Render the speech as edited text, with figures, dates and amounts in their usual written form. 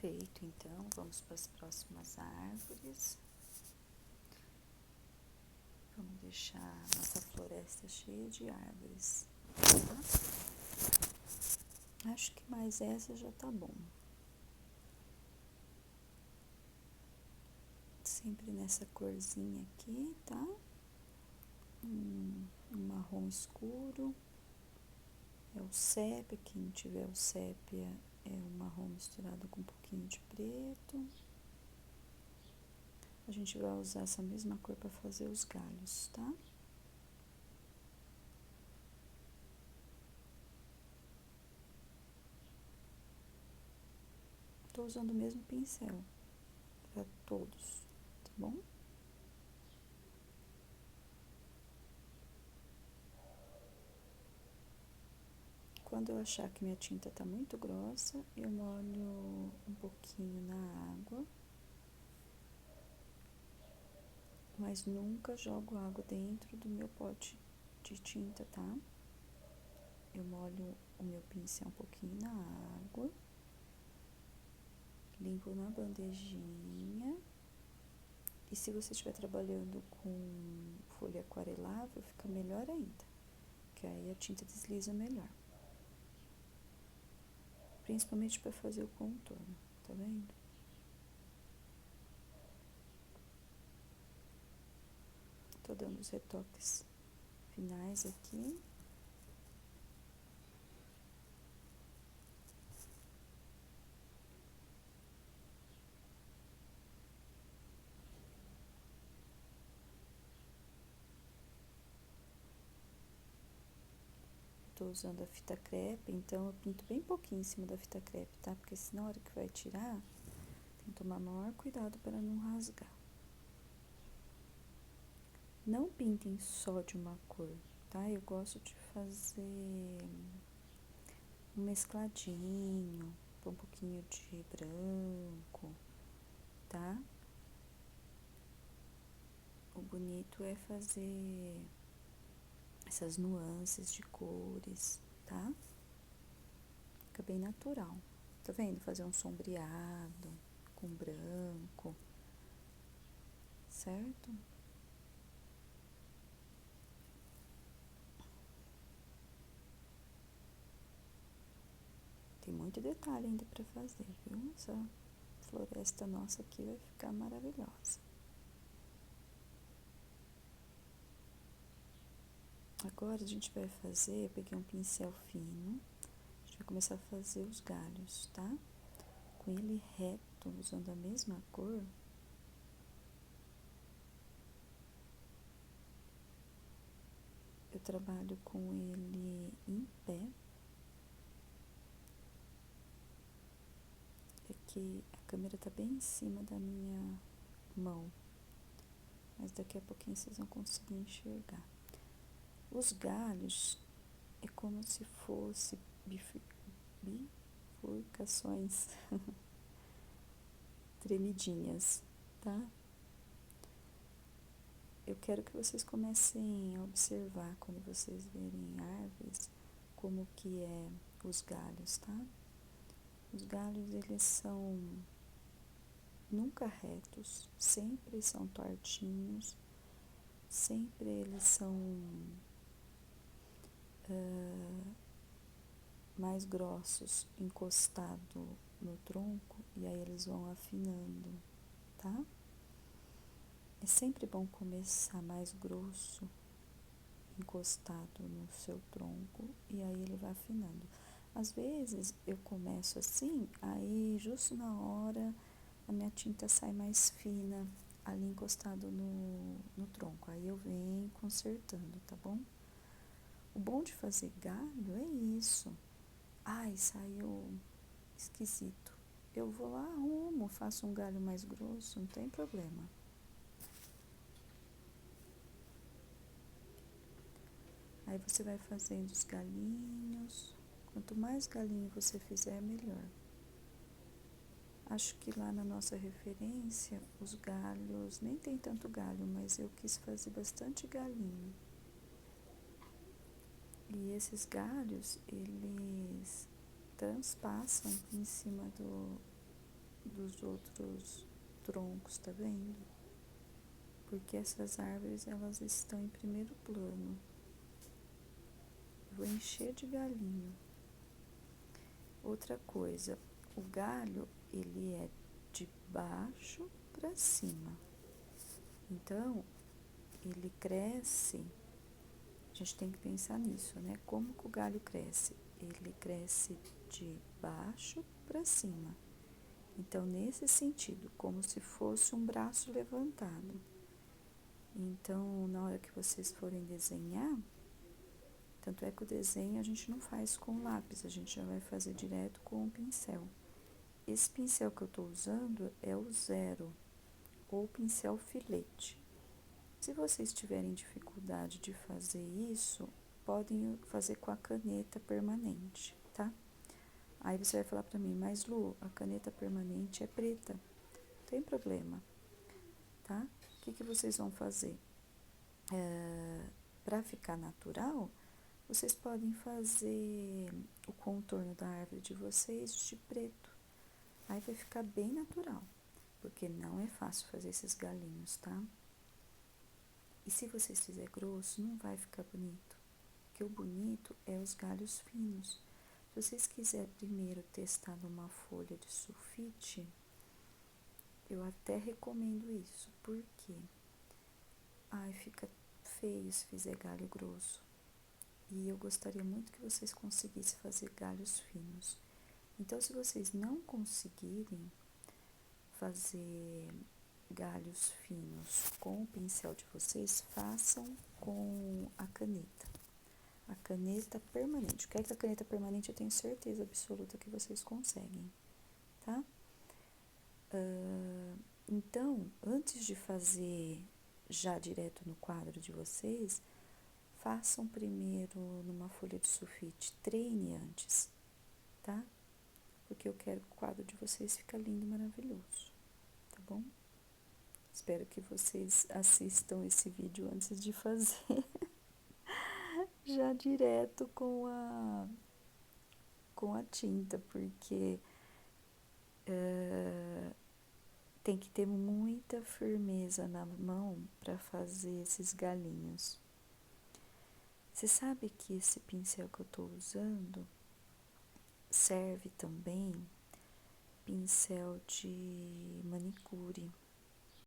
Perfeito, então vamos para as próximas árvores. Vamos deixar nossa floresta cheia de árvores, tá? Acho que mais essa já tá bom. Sempre nessa corzinha aqui, tá? Um marrom escuro. É o sépia, quem tiver o sépia é o marrom misturado com um pouquinho de preto. A gente vai usar essa mesma cor para fazer os galhos, tá? Tô usando o mesmo pincel para todos, tá bom? Quando eu achar que minha tinta tá muito grossa, eu molho um pouquinho na água, mas nunca jogo água dentro do meu pote de tinta, tá? Eu molho o meu pincel um pouquinho na água, limpo na bandejinha. E se você estiver trabalhando com folha aquarelável, fica melhor ainda, que aí a tinta desliza melhor. Principalmente para fazer o contorno, tá vendo? Tô dando os retoques finais aqui. Tô usando a fita crepe, então eu pinto bem pouquinho em cima da fita crepe, tá? Porque senão na hora que vai tirar, tem que tomar maior cuidado para não rasgar. Não pintem só de uma cor, tá? Eu gosto de fazer um mescladinho, um pouquinho de branco, tá? O bonito é fazer essas nuances de cores, tá? Fica bem natural. Tá vendo? Fazer um sombreado com branco, certo? Tem muito detalhe ainda pra fazer, viu? Essa floresta nossa aqui vai ficar maravilhosa. Agora a gente vai fazer, eu peguei um pincel fino, a gente vai começar a fazer os galhos, tá? Com ele reto, usando a mesma cor, eu trabalho com ele em pé. É que a câmera tá bem em cima da minha mão, mas daqui a pouquinho vocês vão conseguir enxergar. Os galhos é como se fosse bifurcações tremidinhas, tá? Eu quero que vocês comecem a observar quando vocês verem árvores, como que é os galhos, tá? Os galhos, eles são nunca retos, sempre são tortinhos, sempre eles são mais grossos encostado no tronco e aí eles vão afinando, tá? É sempre bom começar mais grosso, encostado no seu tronco e aí ele vai afinando. Às vezes eu começo assim, aí justo na hora a minha tinta sai mais fina ali encostado no tronco, aí eu venho consertando, tá bom? O bom de fazer galho é isso. Ai, saiu esquisito. Eu vou lá, arrumo, faço um galho mais grosso, não tem problema. Aí você vai fazendo os galinhos. Quanto mais galinho você fizer, melhor. Acho que lá na nossa referência, os galhos, nem tem tanto galho, mas eu quis fazer bastante galinho. E esses galhos, eles transpassam em cima dos outros troncos, tá vendo? Porque essas árvores, elas estão em primeiro plano. Vou encher de galinho. Outra coisa, o galho, ele é de baixo para cima. Então, ele cresce, a gente tem que pensar nisso, né? Como que o galho cresce? Ele cresce de baixo para cima. Então, nesse sentido, como se fosse um braço levantado. Então, na hora que vocês forem desenhar, tanto é que o desenho a gente não faz com lápis, a gente já vai fazer direto com o pincel. Esse pincel que eu estou usando é o 0, ou pincel filete. Se vocês tiverem dificuldade de fazer isso, podem fazer com a caneta permanente, tá? Aí você vai falar para mim, mas Lu, a caneta permanente é preta. Não tem problema, tá? O que vocês vão fazer? Para ficar natural, vocês podem fazer o contorno da árvore de vocês de preto. Aí vai ficar bem natural, porque não é fácil fazer esses galinhos, tá? E se vocês fizerem grosso, não vai ficar bonito, porque o bonito é os galhos finos. Se vocês quiserem primeiro testar numa folha de sulfite, eu até recomendo isso, porque fica feio se fizer galho grosso. E eu gostaria muito que vocês conseguissem fazer galhos finos. Então, se vocês não conseguirem fazer galhos finos com o pincel de vocês, façam com a caneta permanente. O que é que a caneta permanente eu tenho certeza absoluta que vocês conseguem, tá? Então, antes de fazer já direto no quadro de vocês, façam primeiro numa folha de sulfite, treine antes, tá? Porque eu quero que o quadro de vocês fique lindo e maravilhoso, tá bom? Espero que vocês assistam esse vídeo antes de fazer já direto com a tinta, porque tem que ter muita firmeza na mão para fazer esses galinhos. Você sabe que esse pincel que eu estou usando serve também pincel de manicure.